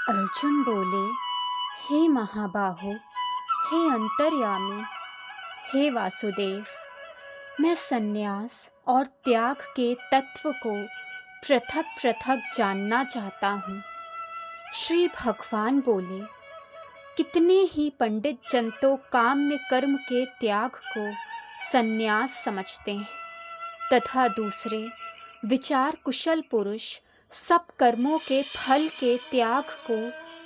अर्जुन बोले, हे महाबाहो, हे अंतर्यामी, हे वासुदेव, मैं संन्यास और त्याग के तत्व को पृथक पृथक जानना चाहता हूँ। श्री भगवान बोले, कितने ही पंडित जन तो काम में कर्म के त्याग को संन्यास समझते हैं तथा दूसरे विचार कुशल पुरुष सब कर्मों के फल के त्याग को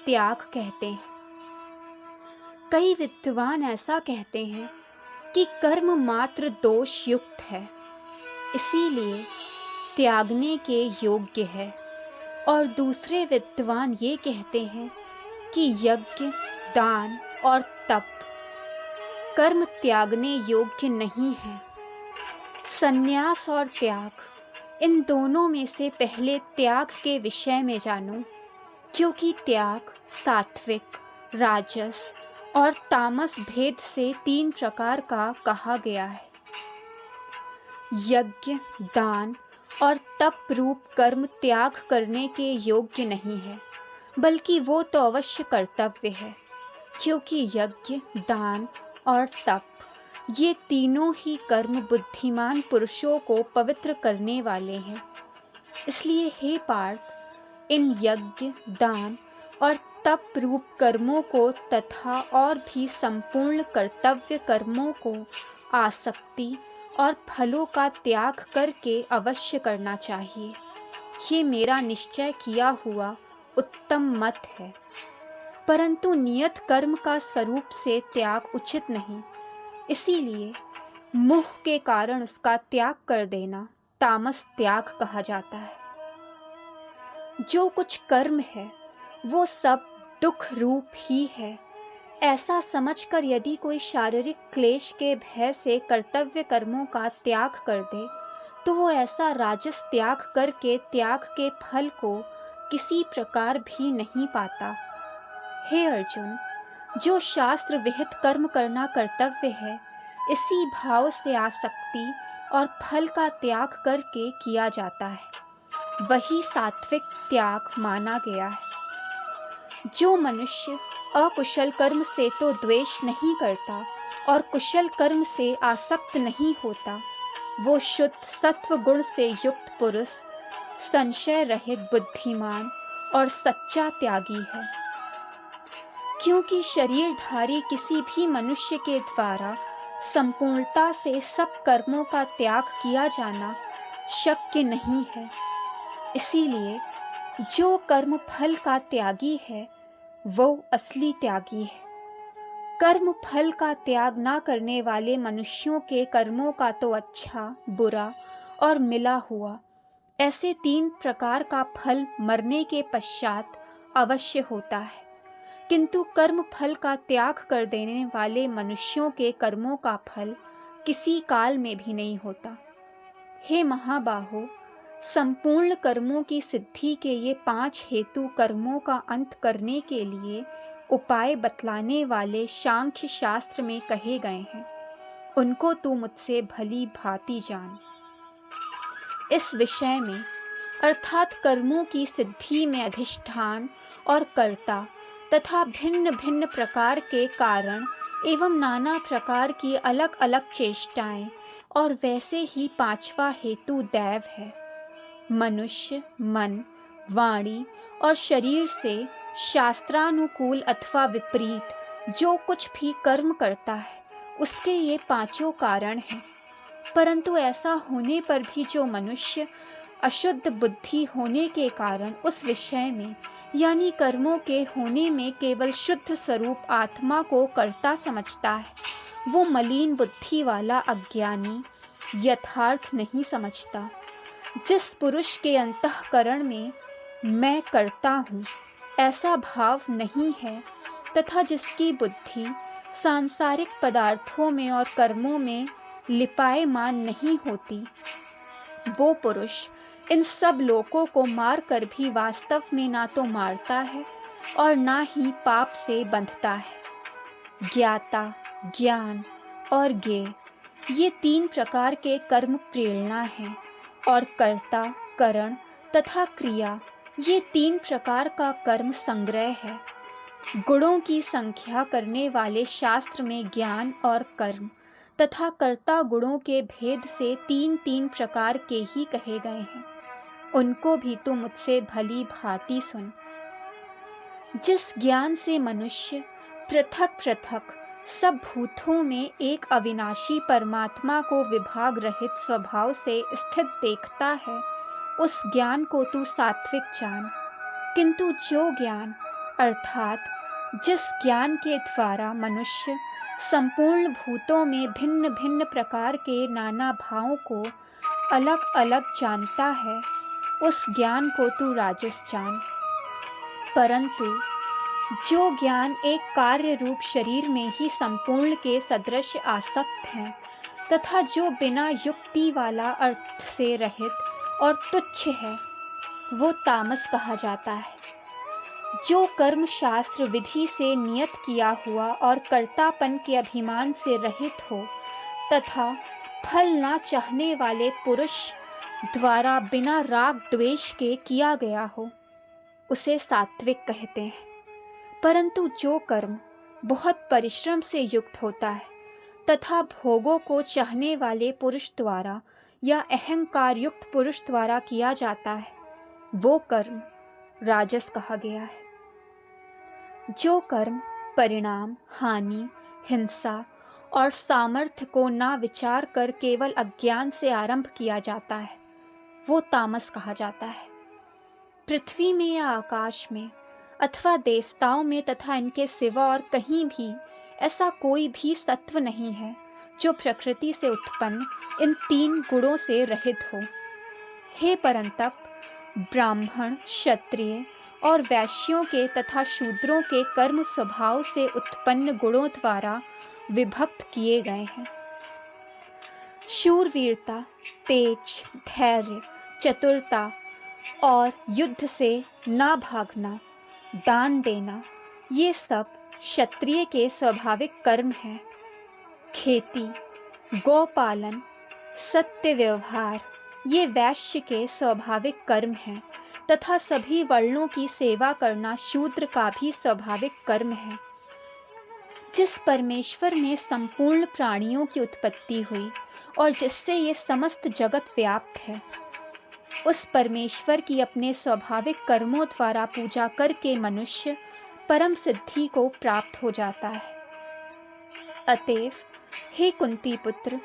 त्याग कहते हैं। कई विद्वान ऐसा कहते हैं कि कर्म मात्र दोष युक्त है, इसीलिए त्यागने के योग्य है, और दूसरे विद्वान ये कहते हैं कि यज्ञ, दान और तप कर्म त्यागने योग्य नहीं है। संन्यास और त्याग, इन दोनों में से पहले त्याग के विषय में जानो, क्योंकि त्याग सात्विक, राजस और तामस भेद से 3 प्रकार का कहा गया है। यज्ञ, दान और तप रूप कर्म त्याग करने के योग्य नहीं है, बल्कि वो तो अवश्य कर्तव्य है, क्योंकि यज्ञ, दान और तप ये तीनों ही कर्म बुद्धिमान पुरुषों को पवित्र करने वाले हैं। इसलिए हे पार्थ, इन यज्ञ, दान और तप रूप कर्मों को तथा और भी संपूर्ण कर्तव्य कर्मों को आसक्ति और फलों का त्याग करके अवश्य करना चाहिए। ये मेरा निश्चय किया हुआ उत्तम मत है। परंतु नियत कर्म का स्वरूप से त्याग उचित नहीं, इसीलिए मोह के कारण उसका त्याग कर देना तामस त्याग कहा जाता है। जो कुछ कर्म है वो सब दुख रूप ही है, ऐसा समझकर यदि कोई शारीरिक क्लेश के भय से कर्तव्य कर्मों का त्याग कर दे, तो वो ऐसा राजस त्याग करके त्याग के फल को किसी प्रकार भी नहीं पाता। हे अर्जुन, जो शास्त्र विहित कर्म करना कर्तव्य है, इसी भाव से आसक्ति और फल का त्याग करके किया जाता है, वही सात्विक त्याग माना गया है। जो मनुष्य अकुशल कर्म से तो द्वेष नहीं करता और कुशल कर्म से आसक्त नहीं होता, वो शुद्ध सत्व गुण से युक्त पुरुष, संशय रहित बुद्धिमान और सच्चा त्यागी है। क्योंकि शरीरधारी किसी भी मनुष्य के द्वारा संपूर्णता से सब कर्मों का त्याग किया जाना शक्य नहीं है, इसीलिए जो कर्म फल का त्यागी है वो असली त्यागी है। कर्म फल का त्याग ना करने वाले मनुष्यों के कर्मों का तो अच्छा, बुरा और मिला हुआ, ऐसे 3 प्रकार का फल मरने के पश्चात अवश्य होता है, किंतु कर्म फल का त्याग कर देने वाले मनुष्यों के कर्मों का फल किसी काल में भी नहीं होता। हे महाबाहो, संपूर्ण कर्मों की सिद्धि के ये 5 हेतु कर्मों का अंत करने के लिए उपाय बतलाने वाले सांख्य शास्त्र में कहे गए हैं, उनको तू मुझसे भली भांति जान। इस विषय में अर्थात कर्मों की सिद्धि में अधिष्ठान और कर्ता तथा भिन्न भिन्न प्रकार के कारण एवं नाना प्रकार की अलग अलग चेष्टाएं, और वैसे ही 5वां हेतु दैव है। मनुष्य मन, वाणी और शरीर से शास्त्रानुकूल अथवा विपरीत जो कुछ भी कर्म करता है, उसके ये 5 कारण हैं। परंतु ऐसा होने पर भी जो मनुष्य अशुद्ध बुद्धि होने के कारण उस विषय में यानी कर्मों के होने में केवल शुद्ध स्वरूप आत्मा को कर्ता समझता है, वो मलिन बुद्धि वाला अज्ञानी यथार्थ नहीं समझता। जिस पुरुष के अंतःकरण में मैं करता हूँ ऐसा भाव नहीं है तथा जिसकी बुद्धि सांसारिक पदार्थों में और कर्मों में लिपायमान नहीं होती, वो पुरुष इन सब लोकों को मार कर भी वास्तव में ना तो मारता है और ना ही पाप से बंधता है। ज्ञाता, ज्ञान और ज्ञेय ये 3 प्रकार के कर्म प्रेरणा हैं, और कर्ता, करण तथा क्रिया ये 3 प्रकार का कर्म संग्रह है। गुणों की संख्या करने वाले शास्त्र में ज्ञान और कर्म तथा कर्ता गुणों के भेद से 3-3 प्रकार के ही कहे गए हैं। उनको भी तू मुझसे भली भांति सुन। जिस ज्ञान से मनुष्य पृथक पृथक सब भूतों में एक अविनाशी परमात्मा को विभाग रहित स्वभाव से स्थित देखता है, उस ज्ञान को तू सात्विक जान। किंतु जो ज्ञान अर्थात जिस ज्ञान के द्वारा मनुष्य संपूर्ण भूतों में भिन्न भिन्न प्रकार के नाना भावों को अलग अलग जानता है, उस ज्ञान को तू राजस जान। परंतु जो ज्ञान एक कार्य रूप शरीर में ही संपूर्ण के सदृश आसक्त है तथा जो बिना युक्ति वाला अर्थ से रहित और तुच्छ है, वो तामस कहा जाता है। जो कर्म शास्त्र विधि से नियत किया हुआ और कर्तापन के अभिमान से रहित हो तथा फल ना चाहने वाले पुरुष द्वारा बिना राग द्वेष के किया गया हो, उसे सात्विक कहते हैं। परंतु जो कर्म बहुत परिश्रम से युक्त होता है तथा भोगों को चाहने वाले पुरुष द्वारा या अहंकार युक्त पुरुष द्वारा किया जाता है, वो कर्म राजस कहा गया है। जो कर्म परिणाम, हानि, हिंसा और सामर्थ्य को ना विचार कर केवल अज्ञान से आरंभ किया जाता है, वो तामस कहा जाता है। पृथ्वी में या आकाश में अथवा देवताओं में तथा इनके सिवा और कहीं भी ऐसा कोई भी सत्व नहीं है जो प्रकृति से उत्पन्न इन 3 गुणों से रहित हो। हे परंतप, ब्राह्मण, क्षत्रिय और वैश्यों के तथा शूद्रों के कर्म स्वभाव से उत्पन्न गुणों द्वारा विभक्त किए गए हैं। शूरवीरता, तेज, धैर्य, चतुरता और युद्ध से ना भागना, दान देना, ये सब क्षत्रिय के स्वाभाविक कर्म हैं। खेती, गौपालन, सत्य व्यवहार, ये वैश्य के स्वाभाविक कर्म हैं तथा सभी वर्णों की सेवा करना शूद्र का भी स्वाभाविक कर्म है। जिस परमेश्वर में संपूर्ण प्राणियों की उत्पत्ति हुई और जिससे ये समस्त जगत व्याप्त है, उस परमेश्वर की अपने स्वाभाविक कर्मों द्वारा पूजा करके मनुष्य परम सिद्धि को प्राप्त हो जाता है। अतएव हे कुंती पुत्र,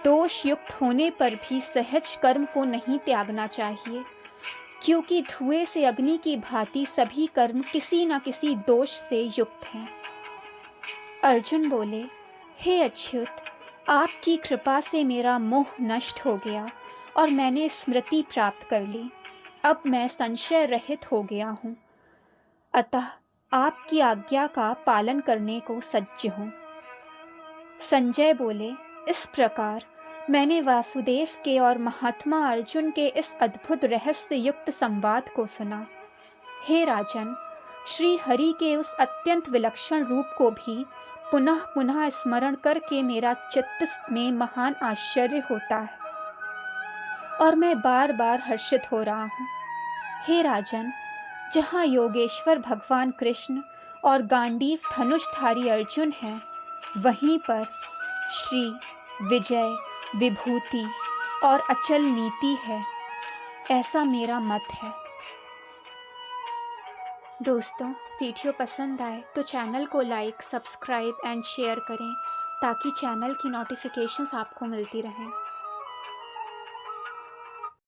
दोष युक्त होने पर भी सहज कर्म को नहीं त्यागना चाहिए, क्योंकि धुएं से अग्नि की भांति सभी कर्म किसी न किसी दोष से युक्त हैं। अर्जुन बोले, हे अच्युत, आपकी कृपा से मेरा मोह नष्ट हो गया और मैंने स्मृति प्राप्त कर ली। अब मैं संशय रहित हो गया हूँ, अतः आपकी आज्ञा का पालन करने को सज्ज हूँ। संजय बोले, इस प्रकार मैंने वासुदेव के और महात्मा अर्जुन के इस अद्भुत रहस्य युक्त संवाद को सुना। हे राजन, श्री हरि के उस अत्यंत विलक्षण रूप को भी पुनः पुनः स्मरण करके मेरा चित्त में महान आश्चर्य होता है और मैं बार बार हर्षित हो रहा हूँ। हे राजन, जहाँ योगेश्वर भगवान कृष्ण और गांडीव धनुषधारी अर्जुन हैं, वहीं पर श्री विजय, विभूति और अचल नीति है, ऐसा मेरा मत है। दोस्तों, वीडियो पसंद आए तो चैनल को लाइक, सब्सक्राइब एंड शेयर करें ताकि चैनल की नोटिफिकेशंस आपको मिलती रहें।